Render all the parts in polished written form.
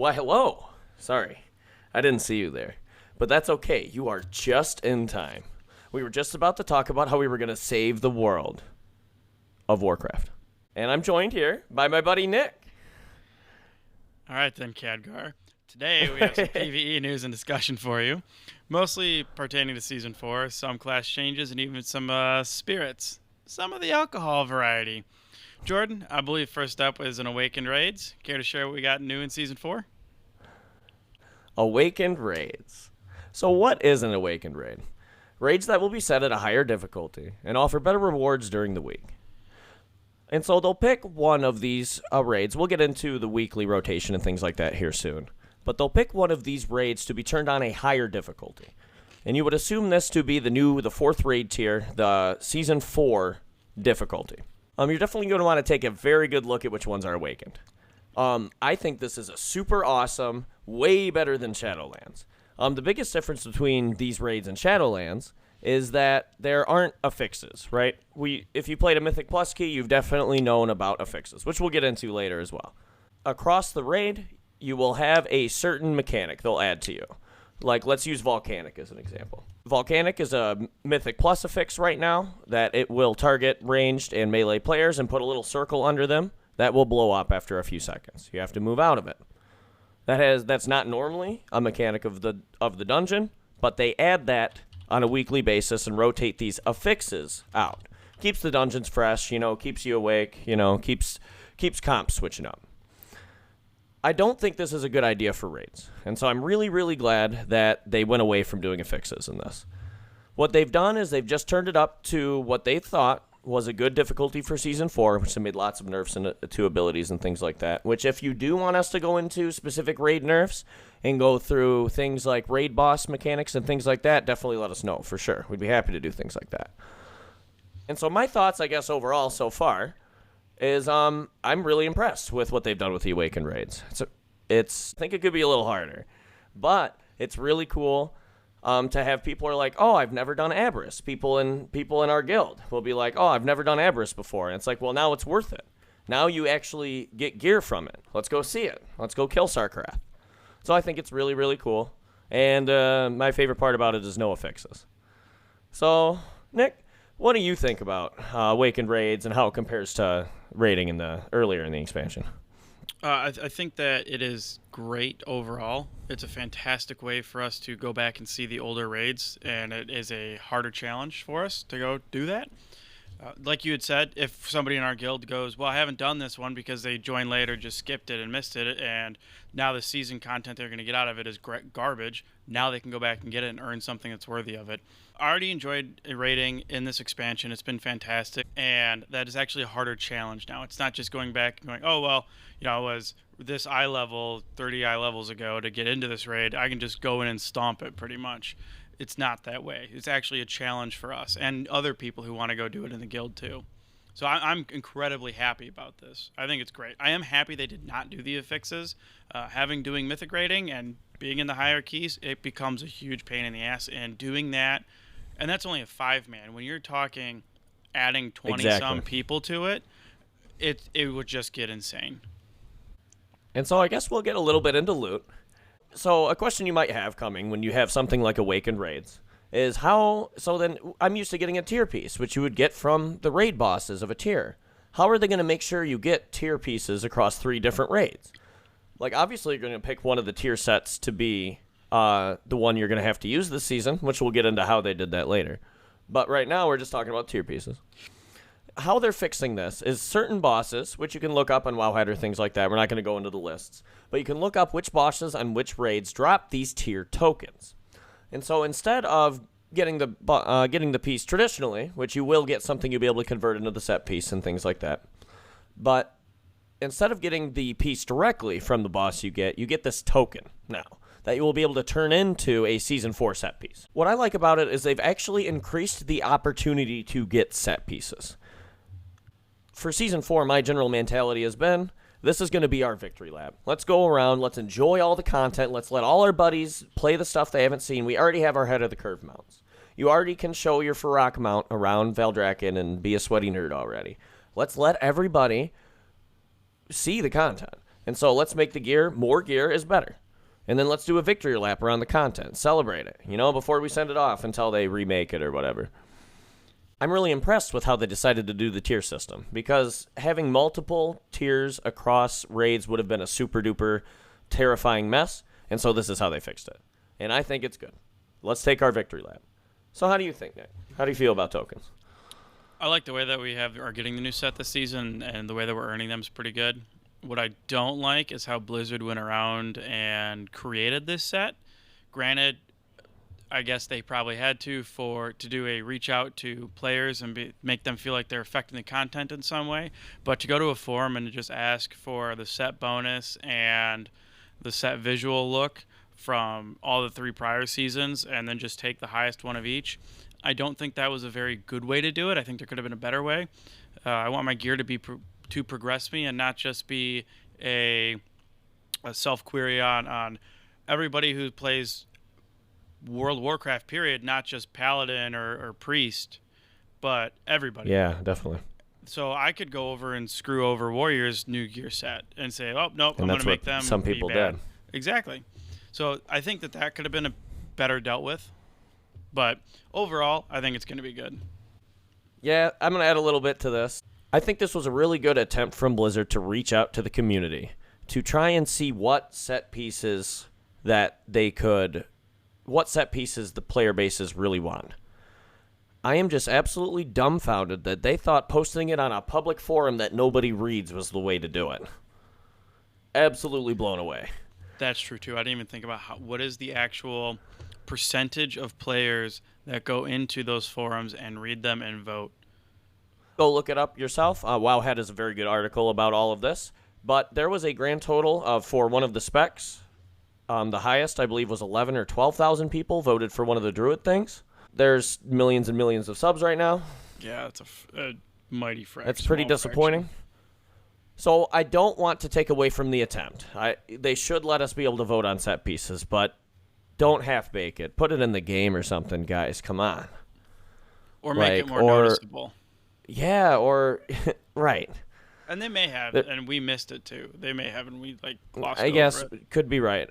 Why, hello. Sorry. I didn't see you there. But that's okay. You are just in time. We were just about to talk about how we were going to save the world of Warcraft. And I'm joined here by my buddy Nick. All right then, Khadgar. Today we have some PvE news and discussion for you, mostly pertaining to Season 4, some class changes, and even some spirits. Some of the alcohol variety. Jordan, I believe first up is an Awakened Raids. Care to share what we got new in Season 4? Awakened Raids. So what is an Awakened Raid? Raids that will be set at a higher difficulty and offer better rewards during the week. And so they'll pick one of these raids. We'll get into the weekly rotation and things like that here soon. But they'll pick one of these raids to be turned on a higher difficulty. And you would assume this to be the fourth raid tier, the Season 4 difficulty. You're definitely going to want to take a very good look at which ones are awakened. I think this is a super awesome, way better than Shadowlands. The biggest difference between these raids and Shadowlands is that there aren't affixes, right? If you played a Mythic Plus key, you've definitely known about affixes, which we'll get into later as well. Across the raid, you will have a certain mechanic they'll add to you. Like, let's use Volcanic as an example. Volcanic is a Mythic Plus affix right now that it will target ranged and melee players and put a little circle under them that will blow up after a few seconds. You have to move out of it. That's not normally a mechanic of the dungeon, but they add that on a weekly basis and rotate these affixes out. Keeps the dungeons fresh, keeps you awake, keeps comps switching up. I don't think this is a good idea for raids, and so I'm really, really glad that they went away from doing affixes in this. What they've done is they've just turned it up to what they thought was a good difficulty for Season 4, which they made lots of nerfs to abilities and things like that, which if you do want us to go into specific raid nerfs and go through things like raid boss mechanics and things like that, definitely let us know, for sure. We'd be happy to do things like that. And so my thoughts, I guess, overall so far is I'm really impressed with what they've done with the Awakened Raids. I think it could be a little harder, but it's really cool to have people who are like, oh, I've never done Aberrus. People in our guild will be like, oh, I've never done Aberrus before. And it's like, well, now it's worth it. Now you actually get gear from it. Let's go see it. Let's go kill Sarkarath. So I think it's really, really cool. And my favorite part about it is no affixes. So, Nick, what do you think about Awakened Raids and how it compares to raiding earlier in the expansion? I think that it is great overall. It's a fantastic way for us to go back and see the older raids, and it is a harder challenge for us to go do that. Like you had said, if somebody in our guild goes, well, I haven't done this one because they joined late or just skipped it and missed it, and now the season content they're going to get out of it is garbage, now they can go back and get it and earn something that's worthy of it. I already enjoyed raiding in this expansion. It's been fantastic, and that is actually a harder challenge now. It's not just going back and going, oh, well, it was this eye level 30 eye levels ago to get into this raid. I can just go in and stomp it pretty much. It's not that way. It's actually a challenge for us and other people who want to go do it in the guild too. So I'm incredibly happy about this. I think it's great. I am happy they did not do the affixes. Doing mythic raiding and being in the higher keys, it becomes a huge pain in the ass. And doing that, and that's only a 5-man. When you're talking adding 20-some people to it, it would just get insane. And so I guess we'll get a little bit into loot. So a question you might have coming when you have something like Awakened Raids is then I'm used to getting a tier piece, which you would get from the raid bosses of a tier. How are they going to make sure you get tier pieces across 3 different raids? Like, obviously you're going to pick one of the tier sets to be the one you're going to have to use this season, which we'll get into how they did that later. But right now we're just talking about tier pieces. How they're fixing this is certain bosses, which you can look up on Wowhead, things like that. We're not going to go into the lists. But you can look up which bosses on which raids drop these tier tokens. And so instead of getting the piece traditionally, which you will get something you'll be able to convert into the set piece and things like that. But instead of getting the piece directly from the boss you get this token now that you will be able to turn into a Season 4 set piece. What I like about it is they've actually increased the opportunity to get set pieces. For Season 4, my general mentality has been, this is going to be our victory lap. Let's go around, let's enjoy all the content, let's let all our buddies play the stuff they haven't seen. We already have our head of the curve mounts. You already can show your Farrak mount around Valdrakken and be a sweaty nerd already. Let's let everybody see the content. And so let's make the gear, more gear is better. And then let's do a victory lap around the content. Celebrate it, before we send it off until they remake it or whatever. I'm really impressed with how they decided to do the tier system, because having multiple tiers across raids would have been a super duper terrifying mess, and so this is how they fixed it. And I think it's good. Let's take our victory lap. So how do you think, Nick? How do you feel about tokens? I like the way that we are getting the new set this season, and the way that we're earning them is pretty good. What I don't like is how Blizzard went around and created this set. Granted, I guess they probably had to do a reach out to players and make them feel like they're affecting the content in some way. But to go to a forum and to just ask for the set bonus and the set visual look from all the 3 prior seasons and then just take the highest one of each, I don't think that was a very good way to do it. I think there could have been a better way. I want my gear to be to progress me and not just be a self-query on everybody who plays World of Warcraft, period, not just Paladin or Priest, but everybody. Yeah, definitely. So I could go over and screw over Warriors' new gear set and say, oh, nope, And I'm going that's to make what them some people be bad. did. Exactly. So I think that could have been better dealt with. But overall, I think it's going to be good. Yeah, I'm going to add a little bit to this. I think this was a really good attempt from Blizzard to reach out to the community, to try and see what set pieces the player bases really want. I am just absolutely dumbfounded that they thought posting it on a public forum that nobody reads was the way to do it. Absolutely blown away. That's true, too. I didn't even think about what is the actual percentage of players that go into those forums and read them and vote. Go look it up yourself. Wowhead has a very good article about all of this. But there was a grand total of, for one of the specs, the highest, I believe, was 11 or 12,000 people voted for one of the Druid things. There's millions and millions of subs right now. Yeah, that's a mighty fraction. That's pretty disappointing. So I don't want to take away from the attempt. They should let us be able to vote on set pieces, but don't half-bake it. Put it in the game or something, guys. Come on. Or make it more noticeable. Yeah, or... right. And they may have, and we missed it too. They may have, and we glossed over it. I guess could be right.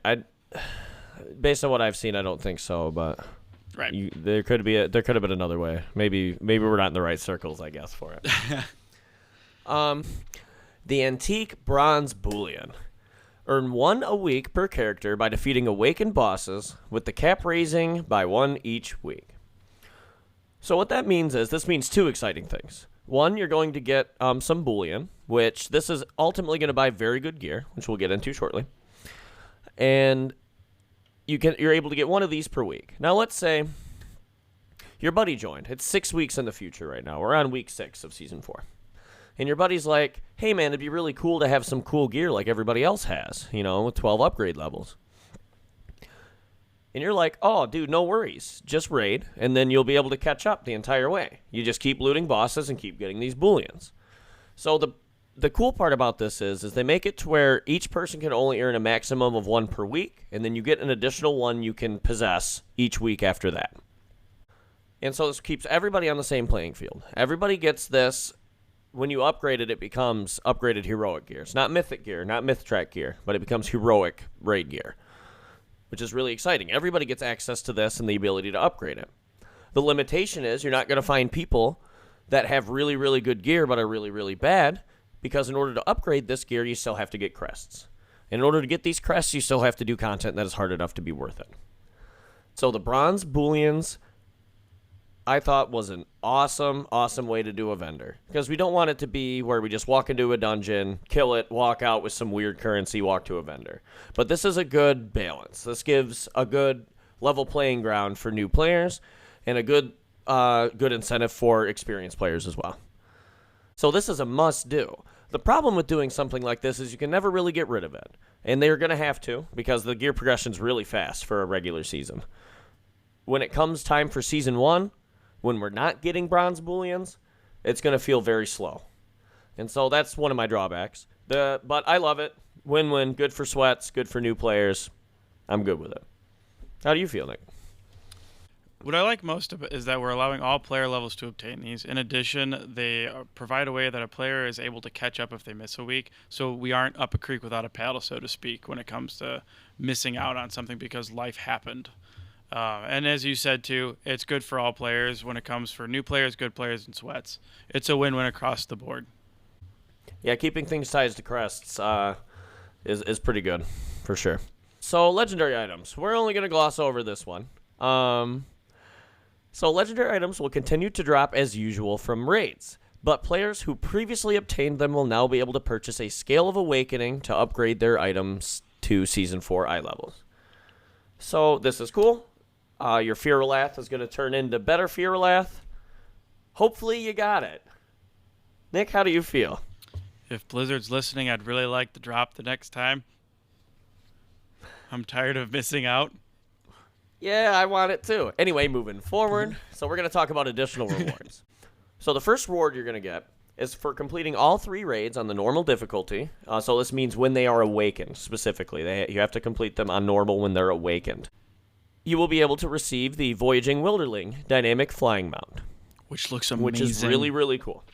Based on what I've seen, I don't think so. But right, there could have been another way. Maybe we're not in the right circles, I guess, for it. The antique bronze bullion. Earn 1 a week per character by defeating awakened bosses, with the cap raising by 1 each week. So what that means is this means 2 exciting things. 1, you're going to get some bullion, which this is ultimately going to buy very good gear, which we'll get into shortly. And you're able to get 1 of these per week. Now let's say your buddy joined. It's 6 weeks in the future right now. We're on week 6 of Season 4. And your buddy's like, hey man, it'd be really cool to have some cool gear like everybody else has, with 12 upgrade levels. And you're like, oh, dude, no worries. Just raid, and then you'll be able to catch up the entire way. You just keep looting bosses and keep getting these bullions. So the cool part about this is they make it to where each person can only earn a maximum of 1 per week, and then you get an additional 1 you can possess each week after that. And so this keeps everybody on the same playing field. Everybody gets this. When you upgrade it, it becomes upgraded heroic gear. It's not mythic gear, not myth track gear, but it becomes heroic raid gear, which is really exciting. Everybody gets access to this and the ability to upgrade it. The limitation is you're not going to find people that have really, really good gear but are really, really bad, because in order to upgrade this gear, you still have to get crests. And in order to get these crests, you still have to do content that is hard enough to be worth it. So the bronze bullions, I thought, was an awesome, awesome way to do a vendor. Because we don't want it to be where we just walk into a dungeon, kill it, walk out with some weird currency, walk to a vendor. But this is a good balance. This gives a good level playing ground for new players and a good incentive for experienced players as well. So this is a must-do. The problem with doing something like this is you can never really get rid of it. And they're going to have to, because the gear progression is really fast for a regular season. When it comes time for Season 1, when we're not getting bronze bullions, it's going to feel very slow. And so that's one of my drawbacks. But I love it. Win-win. Good for sweats. Good for new players. I'm good with it. How do you feel, Nick? What I like most of it is that we're allowing all player levels to obtain these. In addition, they provide a way that a player is able to catch up if they miss a week, so we aren't up a creek without a paddle, so to speak, when it comes to missing out on something because life happened. And as you said too, it's good for all players when it comes for new players, good players, and sweats. It's a win-win across the board. Yeah, keeping things ties to crests is pretty good, for sure. So, legendary items. We're only going to gloss over this one. So, legendary items will continue to drop as usual from raids, but players who previously obtained them will now be able to purchase a Scale of Awakening to upgrade their items to Season 4 eye levels. So, this is cool. Your Fearlath is going to turn into better Fearlath. Hopefully you got it. Nick, how do you feel? If Blizzard's listening, I'd really like the drop the next time. I'm tired of missing out. Yeah, I want it too. Anyway, moving forward, so we're going to talk about additional rewards. So the first reward you're going to get is for completing all 3 raids on the normal difficulty. So this means when they are awakened, specifically. You have to complete them on normal when they're awakened. You will be able to receive the Voyaging Wilderling Dynamic Flying Mount. Which looks amazing. Which is really, really cool.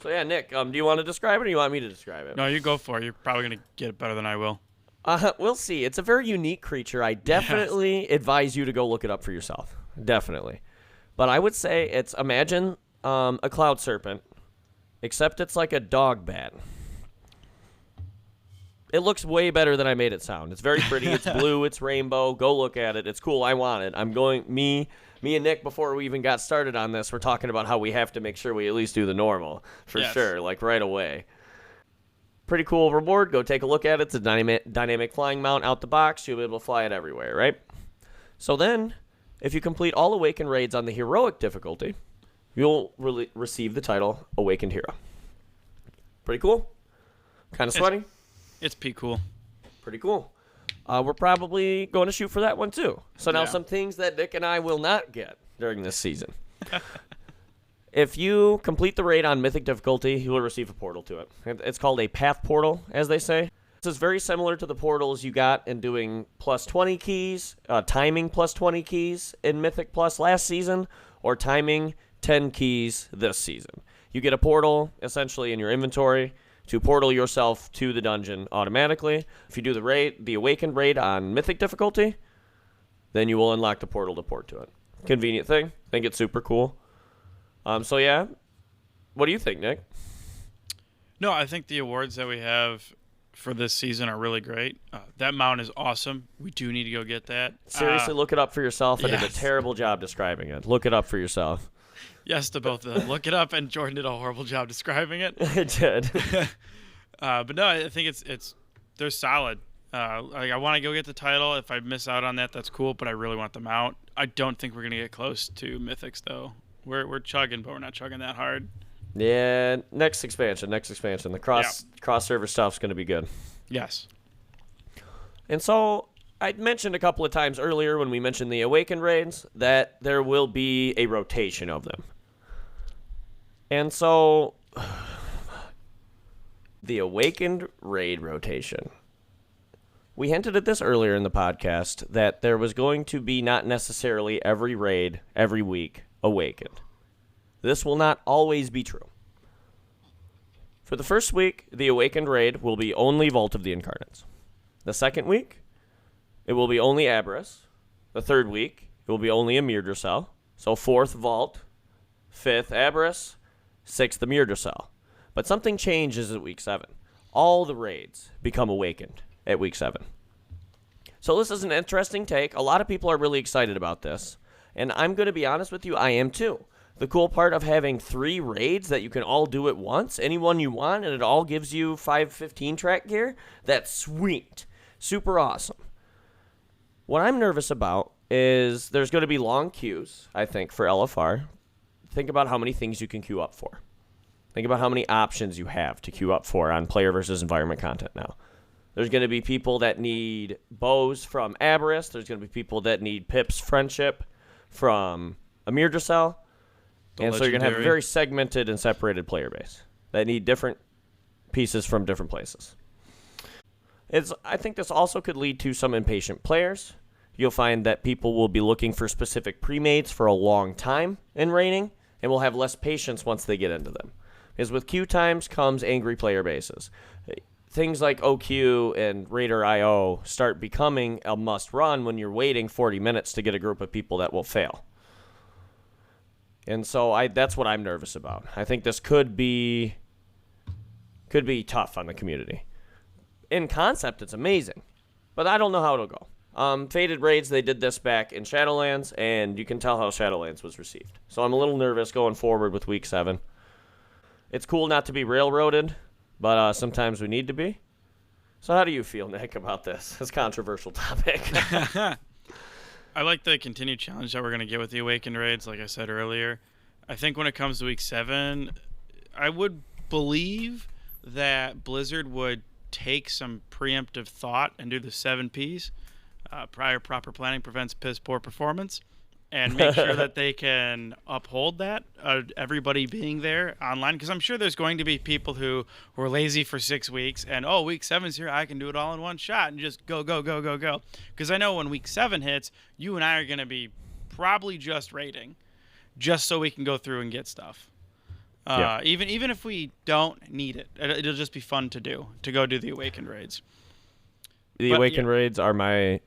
So yeah, Nick, do you want to describe it or do you want me to describe it? No, you go for it. You're probably going to get it better than I will. We'll see. It's a very unique creature. I definitely advise you to go look it up for yourself. Definitely. But I would say imagine a cloud serpent, except it's like a dog bat. It looks way better than I made it sound. It's very pretty. It's blue. It's rainbow. Go look at it. It's cool. I want it. Me and Nick, before we even got started on this, we're talking about how we have to make sure we at least do the normal. For sure. Like right away. Pretty cool reward. Go take a look at it. It's a dynamic flying mount out the box. You'll be able to fly it everywhere, right? So then, if you complete all Awakened raids on the heroic difficulty, you'll receive the title Awakened Hero. Pretty cool. Kind of sweaty. It's cool. Pretty cool. We're probably going to shoot for that one too. So now some things that Nick and I will not get during this season. If you complete the raid on Mythic difficulty, you will receive a portal to it. It's called a Path Portal, as they say. This is very similar to the portals you got in doing plus 20 keys, timing plus 20 keys in Mythic Plus last season, or timing 10 keys this season. You get a portal, essentially, in your inventory to portal yourself to the dungeon automatically. If you do the Awakened raid on Mythic difficulty, then you will unlock the portal to port to it. Convenient thing. I think it's super cool. So yeah, what do you think, Nick? No, I think the awards that we have for this season are really great. That mount is awesome. We do need to go get that. Seriously, look it up for yourself. I did a terrible job describing it. Look it up for yourself. Yes to both of them. Look it up, and Jordan did a horrible job describing it. I did. But no, I think they're solid. I want to go get the title. If I miss out on that, that's cool, but I really want them out. I don't think we're going to get close to Mythics, though. We're chugging, but we're not chugging that hard. Yeah, next expansion. The cross-server stuff's going to be good. Yes. And so I mentioned a couple of times earlier when we mentioned the Awakened raids that there will be a rotation of them. And so the Awakened raid rotation. We hinted at this earlier in the podcast that there was going to be not necessarily every raid every week Awakened. This will not always be true. For the first week, the Awakened raid will be only Vault of the Incarnates. The second week, it will be only Aberrus. The third week, it will be only Ymir Dracel. So 4th Vault, 5th Aberrus, 6th Ymir Dracel. But something changes at week 7. All the raids become Awakened at week 7. So this is an interesting take. A lot of people are really excited about this. And I'm going to be honest with you, I am too. The cool part of having 3 raids that you can all do at once, any one you want, and it all gives you 515 track gear, that's sweet. Super awesome. What I'm nervous about is there's going to be long queues, I think, for LFR. Think about how many things you can queue up for. Think about how many options you have to queue up for on player versus environment content now. There's going to be people that need bows from Aberrus. There's going to be people that need Pip's Friendship from Ymir Dracel. And so you're going to have a very segmented and separated player base that need different pieces from different places. I think this also could lead to some impatient players. you'll find that people will be looking for specific pre-mates for a long time in raiding, and will have less patience once they get into them. Because with queue times comes angry player bases. Things like OQ and Raider IO start becoming a must-run when you're waiting 40 minutes to get a group of people that will fail. And so that's what I'm nervous about. I think this could be tough on the community. In concept, it's amazing, but I don't know how it'll go. Faded Raids, they did this back in Shadowlands, and you can tell how Shadowlands was received. So I'm a little nervous going forward with Week 7. It's cool not to be railroaded, but sometimes we need to be. So how do you feel, Nick, about this controversial topic? I like the continued challenge that we're going to get with the Awakened Raids, like I said earlier. I think when it comes to Week 7, I would believe that Blizzard would take some preemptive thought and do the 7 Ps. Prior proper planning prevents piss poor performance. And make sure that they can uphold that, everybody being there online. Because I'm sure there's going to be people who were lazy for 6 weeks and, Week 7's here, I can do it all in one shot and just go, go, go, go, go. Because I know when Week 7 hits, you and I are going to be probably just raiding, just so we can go through and get stuff. Yeah. Even if we don't need it, it'll just be fun to go do the Awakened Raids. The Awakened Raids are my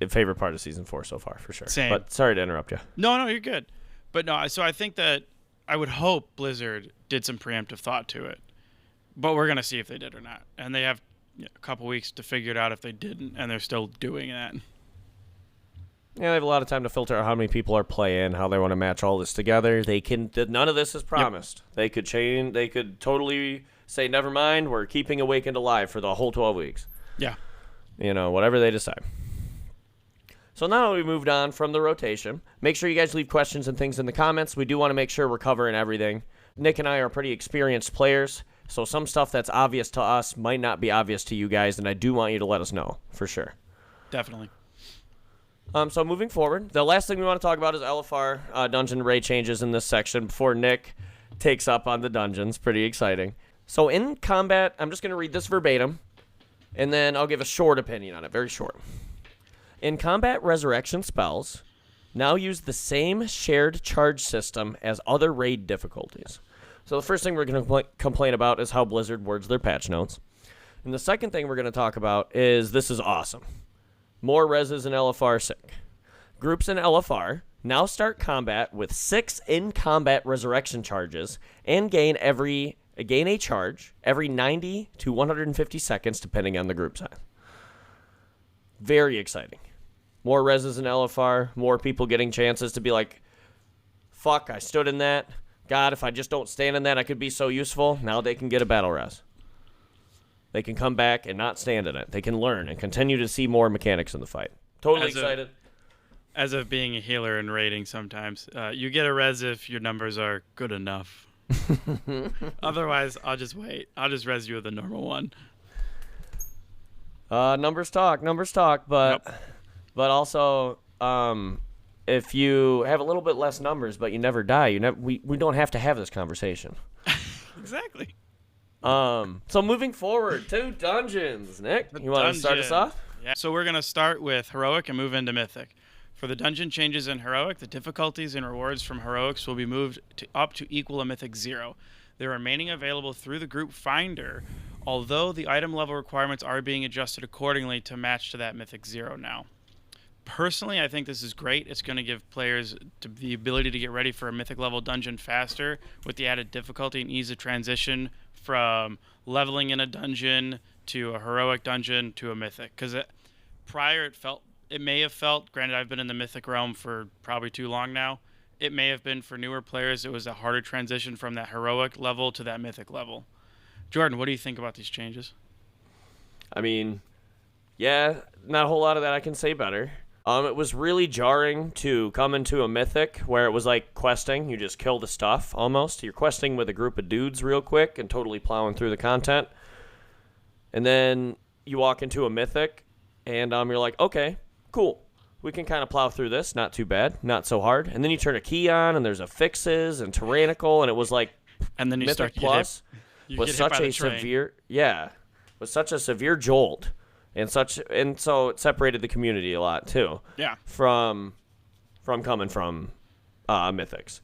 favorite part of Season 4 so far, for sure. Same. But sorry to interrupt you. No, you're good. But no, so I think that I would hope Blizzard did some preemptive thought to it. But we're going to see if they did or not. And they have a couple weeks to figure it out if they didn't, and they're still doing that. Yeah, they have a lot of time to filter out how many people are playing, how they want to match all this together. None of this is promised. Yep. They could change. They could totally say, never mind, we're keeping Awakened alive for the whole 12 weeks. Yeah. Whatever they decide. So now that we moved on from the rotation, make sure you guys leave questions and things in the comments. We do want to make sure we're covering everything. Nick and I are pretty experienced players, so some stuff that's obvious to us might not be obvious to you guys, and I do want you to let us know, for sure. Definitely. So moving forward, the last thing we want to talk about is LFR dungeon raid changes in this section before Nick takes up on the dungeons. Pretty exciting. So in combat, I'm just going to read this verbatim, and then I'll give a short opinion on it, very short. In combat, resurrection spells now use the same shared charge system as other raid difficulties. So the first thing we're going to complain about is how Blizzard words their patch notes. And the second thing we're going to talk about is this is awesome. More reses in LFR sick. Groups in LFR now start combat with 6 in-combat resurrection charges and gain a charge every 90 to 150 seconds depending on the group size. Very exciting. More reses in LFR, more people getting chances to be like, fuck, I stood in that. God, if I just don't stand in that, I could be so useful. Now they can get a battle res. They can come back and not stand in it. They can learn and continue to see more mechanics in the fight. Totally excited. As of being a healer and raiding sometimes, you get a res if your numbers are good enough. Otherwise, I'll just wait. I'll just res you with a normal one. Numbers talk, but Yep. But also, if you have a little bit less numbers, but you never die, we don't have to have this conversation. Exactly. So moving forward to dungeons, Nick, you want to start us off? Yeah. So we're gonna start with heroic and move into mythic. For the dungeon changes in heroic, the difficulties and rewards from heroics will be moved up to equal a mythic 0. They're remaining available through the group finder, although the item level requirements are being adjusted accordingly to match to that mythic 0 now. Personally, I think this is great. It's going to give players the ability to get ready for a mythic level dungeon faster with the added difficulty and ease of transition from leveling in a dungeon to a heroic dungeon to a mythic. Because prior it may have felt, granted I've been in the mythic realm for probably too long now, it may have been for newer players, it was a harder transition from that heroic level to that mythic level. Jordan, what do you think about these changes? I mean, yeah, not a whole lot of that I can say better. It was really jarring to come into a mythic where it was like questing. You just kill the stuff almost. You're questing with a group of dudes real quick and totally plowing through the content. And then you walk into a mythic and you're like, okay, cool. We can kind of plow through this. Not too bad. Not so hard. And then you turn a key on and there's affixes and tyrannical and it was like and then you Mythic start Plus was such a severe jolt. and so it separated the community a lot too. Yeah. From coming from Mythics.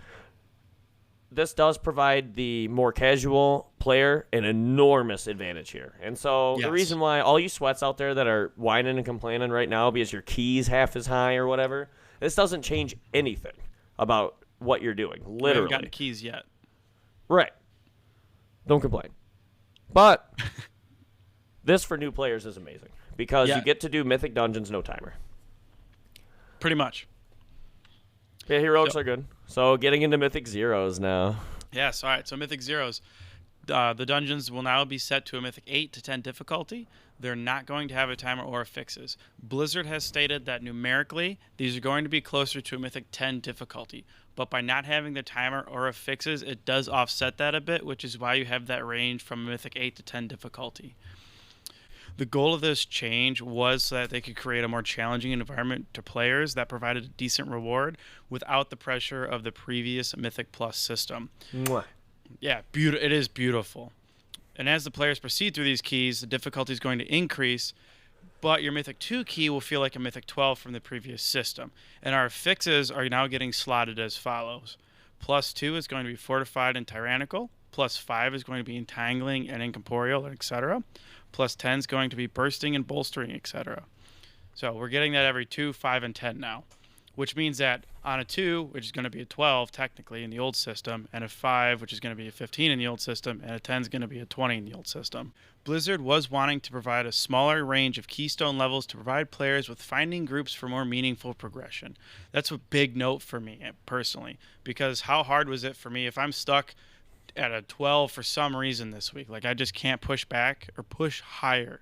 This does provide the more casual player an enormous advantage here. And so the reason why all you sweats out there that are whining and complaining right now because your key's half as high or whatever, this doesn't change anything about what you're doing. Literally. We haven't gotten keys yet. Right. Don't complain. But this for new players is amazing because you get to do Mythic Dungeons no timer. Pretty much. Yeah, heroics are good. So getting into Mythic Zeros now. Yes, all right. So Mythic Zeros. The dungeons will now be set to a Mythic 8 to 10 difficulty. They're not going to have a timer or fixes. Blizzard has stated that numerically, these are going to be closer to a Mythic 10 difficulty. But by not having the timer or fixes, it does offset that a bit, which is why you have that range from Mythic 8 to 10 difficulty. The goal of this change was so that they could create a more challenging environment to players that provided a decent reward without the pressure of the previous Mythic Plus system. Mwah. Yeah, it is beautiful. And as the players proceed through these keys, the difficulty is going to increase, but your Mythic 2 key will feel like a Mythic 12 from the previous system. And our fixes are now getting slotted as follows. +2 is going to be Fortified and Tyrannical. +5 is going to be Entangling and Incorporeal, etc. +10 is going to be Bursting and Bolstering, etc. So we're getting that every 2, 5, and 10 now, which means that on a 2, which is going to be a 12 technically in the old system, and a 5, which is going to be a 15 in the old system, and a 10 is going to be a 20 in the old system. Blizzard was wanting to provide a smaller range of keystone levels to provide players with finding groups for more meaningful progression. That's a big note for me personally, because how hard was it for me if I'm stuck at a 12 for some reason this week, like I just can't push back or push higher,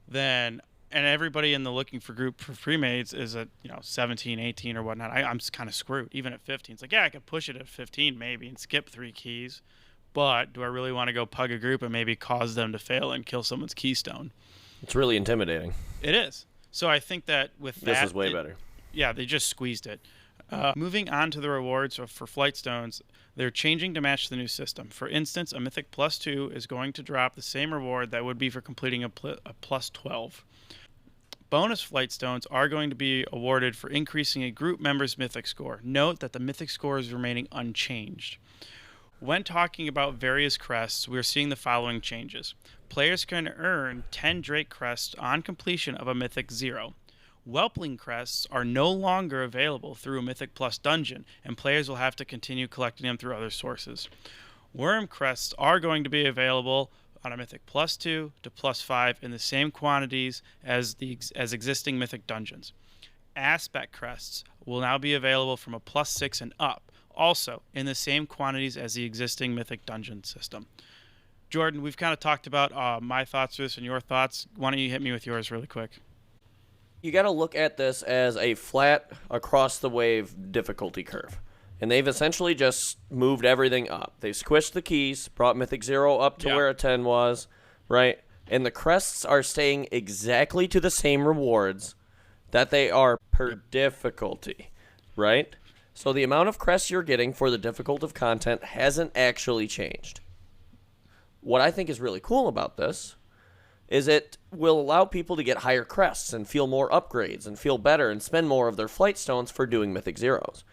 then and everybody in the looking for group for pre-mades is at 17, 18 or whatnot. I'm kind of screwed. Even at 15, it's like, yeah, I could push it at 15 maybe and skip 3 keys, but do I really want to go pug a group and maybe cause them to fail and kill someone's keystone? It's really intimidating. It is. So I think that with that, this is way better. Yeah, they just squeezed it. Moving on to the rewards for Flight Stones, they're changing to match the new system. For instance, a Mythic +2 is going to drop the same reward that would be for completing a +12. Bonus Flight Stones are going to be awarded for increasing a group member's Mythic score. Note that the Mythic score is remaining unchanged. When talking about various crests, we are seeing the following changes. Players can earn 10 Drake crests on completion of a Mythic 0. Whelpling crests are no longer available through a Mythic Plus dungeon, and players will have to continue collecting them through other sources. Worm crests are going to be available on a Mythic +2 to +5 in the same quantities as existing Mythic dungeons. Aspect crests will now be available from a +6 and up, also in the same quantities as the existing Mythic dungeon system. Jordan, we've kind of talked about my thoughts to this and your thoughts. Why don't you hit me with yours really quick? You got to look at this as a flat across-the-wave difficulty curve. And they've essentially just moved everything up. They've squished the keys, brought Mythic 0 up to where a 10 was, right? And the crests are staying exactly to the same rewards that they are per difficulty, right? So the amount of crests you're getting for the difficulty of content hasn't actually changed. What I think is really cool about this is it will allow people to get higher crests and feel more upgrades and feel better and spend more of their flight stones for doing Mythic Zeros.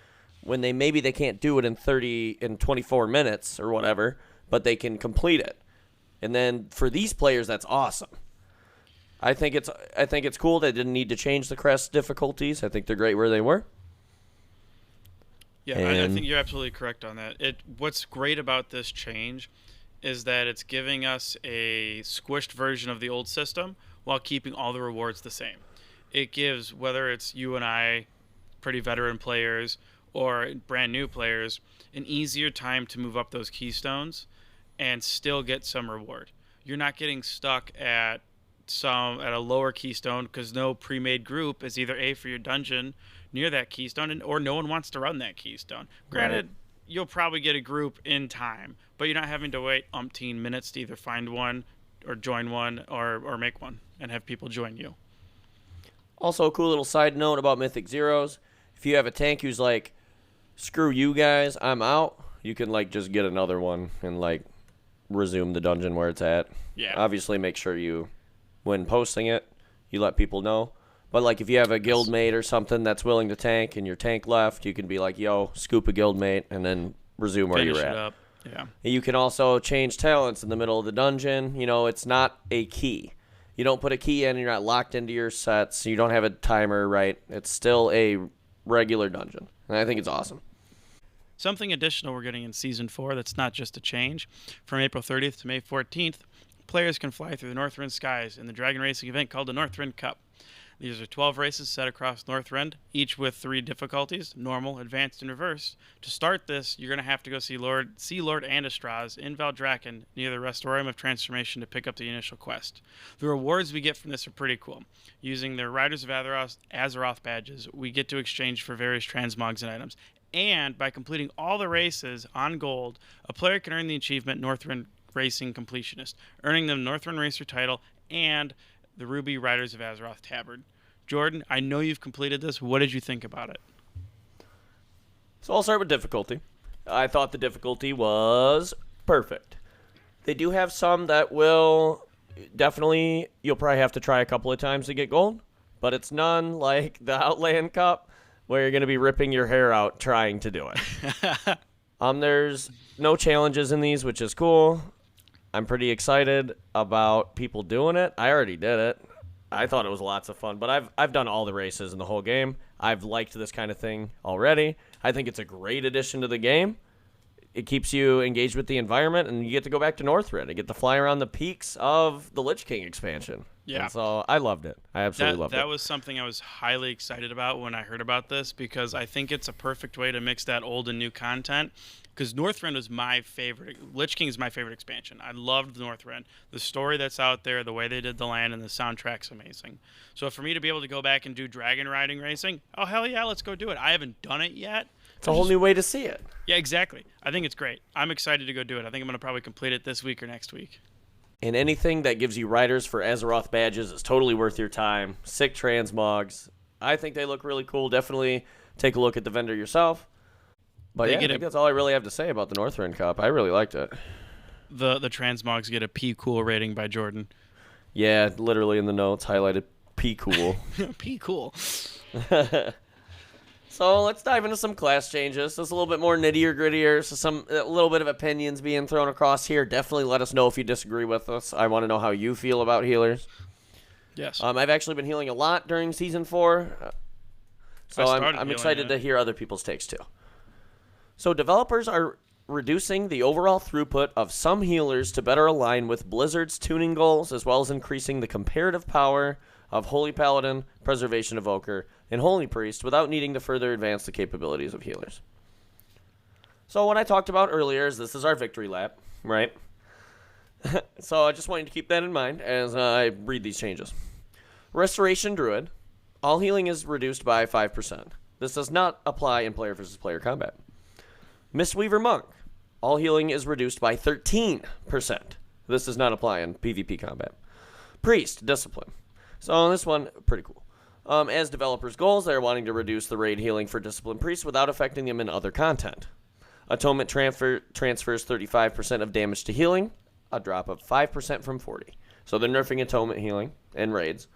When maybe they can't do it in 24 minutes or whatever, but they can complete it. And then for these players, that's awesome. I think it's cool they didn't need to change the crest difficulties. I think they're great where they were. Yeah, I think you're absolutely correct on that. What's great about this change is that it's giving us a squished version of the old system while keeping all the rewards the same. It gives, whether it's you and I, pretty veteran players, or brand new players, an easier time to move up those keystones and still get some reward. You're not getting stuck at a lower keystone because no pre-made group is either A, for your dungeon near that keystone, or no one wants to run that keystone. Granted, you'll probably get a group in time, but you're not having to wait umpteen minutes to either find one or join one or make one and have people join you. Also, a cool little side note about Mythic Zeros. If you have a tank who's like, screw you guys, I'm out, you can just get another one and resume the dungeon where it's at. Yeah. Obviously make sure you, when posting it, You let people know. But like if you have a guild mate or something that's willing to tank and your tank left, you can be like, yo, scoop a guild mate and then resume where Finish you're it at. up. Yeah. You can also change talents in the middle of the dungeon. You know, it's not a key. You don't put a key in and you're not locked into your sets. You don't have a timer, right? It's still a regular dungeon. And I think it's awesome. Something additional we're getting in Season 4 that's not just a change. From April 30th to May 14th, players can fly through the Northrend skies in the dragon racing event called the Northrend Cup. These are 12 races set across Northrend, each with 3 difficulties, normal, advanced, and reverse. To start this, you're going to have to go see Lord Andastraz in Valdrakken near the Restorium of Transformation to pick up the initial quest. The rewards we get from this are pretty cool. Using the Riders of Azeroth badges, we get to exchange for various transmogs and items. And by completing all the races on gold, a player can earn the achievement Northrend Racing Completionist, earning them Northrend Racer title and the Ruby Riders of Azeroth Tabard. Jordan, I know you've completed this. What did you think about it? So I'll start with difficulty. I thought the difficulty was perfect. They do have some that will definitely, you'll probably have to try a couple of times to get gold, but it's none like the Outland Cup where you're going to be ripping your hair out trying to do it. There's no challenges in these, which is cool. I'm pretty excited about people doing it. I already did it. I thought it was lots of fun, but I've done all the races in the whole game. I've liked this kind of thing already. I think it's a great addition to the game. It keeps you engaged with the environment, and you get to go back to Northrend and get to fly around the peaks of the Lich King expansion. Yeah. And so I loved it. I absolutely loved it. That was something I was highly excited about when I heard about this, because I think it's a perfect way to mix that old and new content. Because Northrend was my favorite. Lich King is my favorite expansion. I loved Northrend. The story that's out there, the way they did the land, and the soundtrack's amazing. So for me to be able to go back and do dragon riding racing, oh, hell yeah, let's go do it. I haven't done it yet. It's a whole new way to see it. Yeah, exactly. I think it's great. I'm excited to go do it. I think I'm going to probably complete it this week or next week. And anything that gives you Riders for Azeroth badges is totally worth your time. Sick transmogs. I think they look really cool. Definitely take a look at the vendor yourself. But yeah, I think that's all I really have to say about the Northrend Cup. I really liked it. The transmogs get a P cool rating by Jordan. Yeah, literally in the notes highlighted P cool. P cool. So let's dive into some class changes. This is a little bit more nittier grittier. So a little bit of opinions being thrown across here. Definitely let us know if you disagree with us. I want to know how you feel about healers. Yes. I've actually been healing a lot during Season 4. So I'm excited to hear other people's takes too. So developers are reducing the overall throughput of some healers to better align with Blizzard's tuning goals, as well as increasing the comparative power of Holy Paladin, Preservation Evoker, and Holy Priest without needing to further advance the capabilities of healers. So what I talked about earlier is this is our victory lap, right? So I just want you to keep that in mind as I read these changes. Restoration Druid. All healing is reduced by 5%. This does not apply in player versus player combat. Mistweaver Monk. All healing is reduced by 13%. This does not apply in PvP combat. Priest Discipline. So this one, pretty cool. As developers' goals, they're wanting to reduce the raid healing for Discipline Priests without affecting them in other content. Atonement transfers 35% of damage to healing, a drop of 5% from 40. So they're nerfing Atonement healing in raids.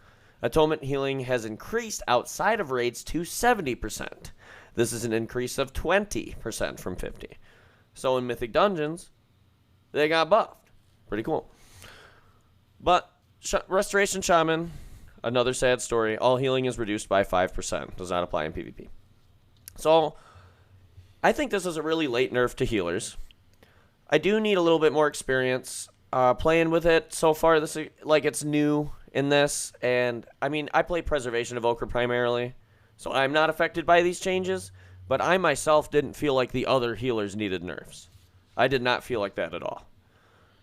Atonement healing has increased outside of raids to 70%. This is an increase of 20% from 50. So in Mythic Dungeons, they got buffed. Pretty cool. But Restoration Shaman, another sad story. All healing is reduced by 5%. Does not apply in PvP. So I think this is a really late nerf to healers. I do need a little bit more experience playing with it. So far, this is, like, it's new in this. And I mean, I play Preservation Evoker primarily. So I'm not affected by these changes, but I myself didn't feel like the other healers needed nerfs. I did not feel like that at all.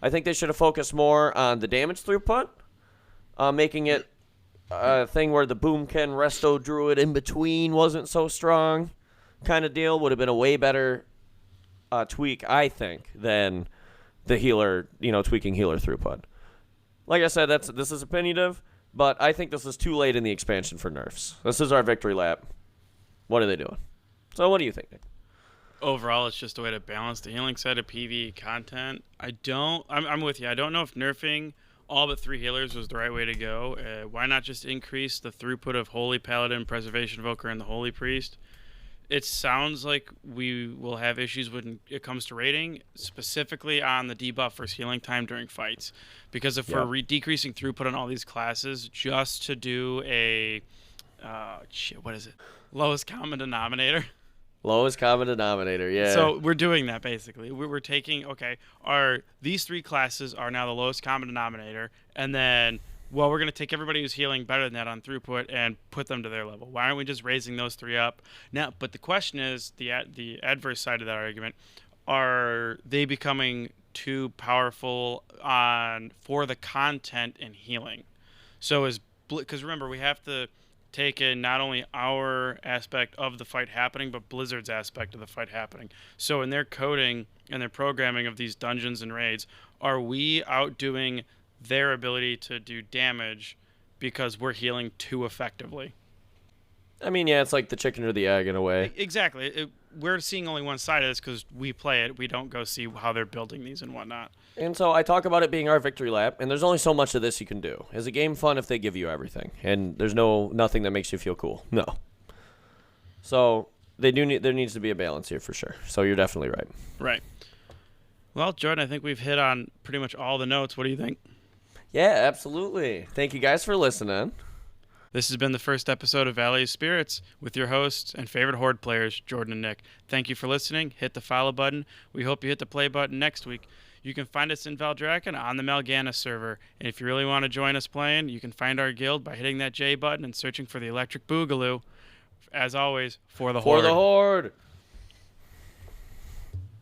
I think they should have focused more on the damage throughput, making it a thing where the Boomkin Resto Druid in between wasn't so strong kind of deal. Would have been a way better tweak, I think, than the healer, tweaking healer throughput. Like I said, this is opinionative. But I think this is too late in the expansion for nerfs. This is our victory lap. What are they doing? So what do you think, Nick? Overall, it's just a way to balance the healing side of PvE content. I'm with you. I don't know if nerfing all but 3 healers was the right way to go. Why not just increase the throughput of Holy Paladin, Preservation Invoker, and the Holy Priest? It sounds like we will have issues when it comes to rating, specifically on the debuff versus healing time during fights. Because if we're decreasing throughput on all these classes just to do a, what is it? Lowest common denominator. Lowest common denominator, yeah. So we're doing that basically. We're taking, okay, these 3 classes are now the lowest common denominator, and then, well, we're going to take everybody who's healing better than that on throughput and put them to their level. Why aren't we just raising those 3 up? Now, but the question is, the adverse side of that argument, are they becoming too powerful for the content and healing? So because remember, we have to take in not only our aspect of the fight happening, but Blizzard's aspect of the fight happening. So in their coding and their programming of these dungeons and raids, are we outdoing their ability to do damage because we're healing too effectively? I mean, yeah, it's like the chicken or the egg in a way. Exactly. We're seeing only one side of this because we play it. We don't go see how they're building these and whatnot. And so I talk about it being our victory lap, and there's only so much of this you can do. Is a game fun if they give you everything? And there's nothing that makes you feel cool. No. So there needs to be a balance here for sure. So you're definitely right. Right. Well, Jordan, I think we've hit on pretty much all the notes. What do you think? Yeah, absolutely. Thank you guys for listening. This has been the first episode of Valley of Spirits with your hosts and favorite Horde players, Jordan and Nick. Thank you for listening. Hit the follow button. We hope you hit the play button next week. You can find us in Valdrakken on the Mal'Ganis server. And if you really want to join us playing, you can find our guild by hitting that J button and searching for the Electric Boogaloo. As always, for the Horde. For the Horde!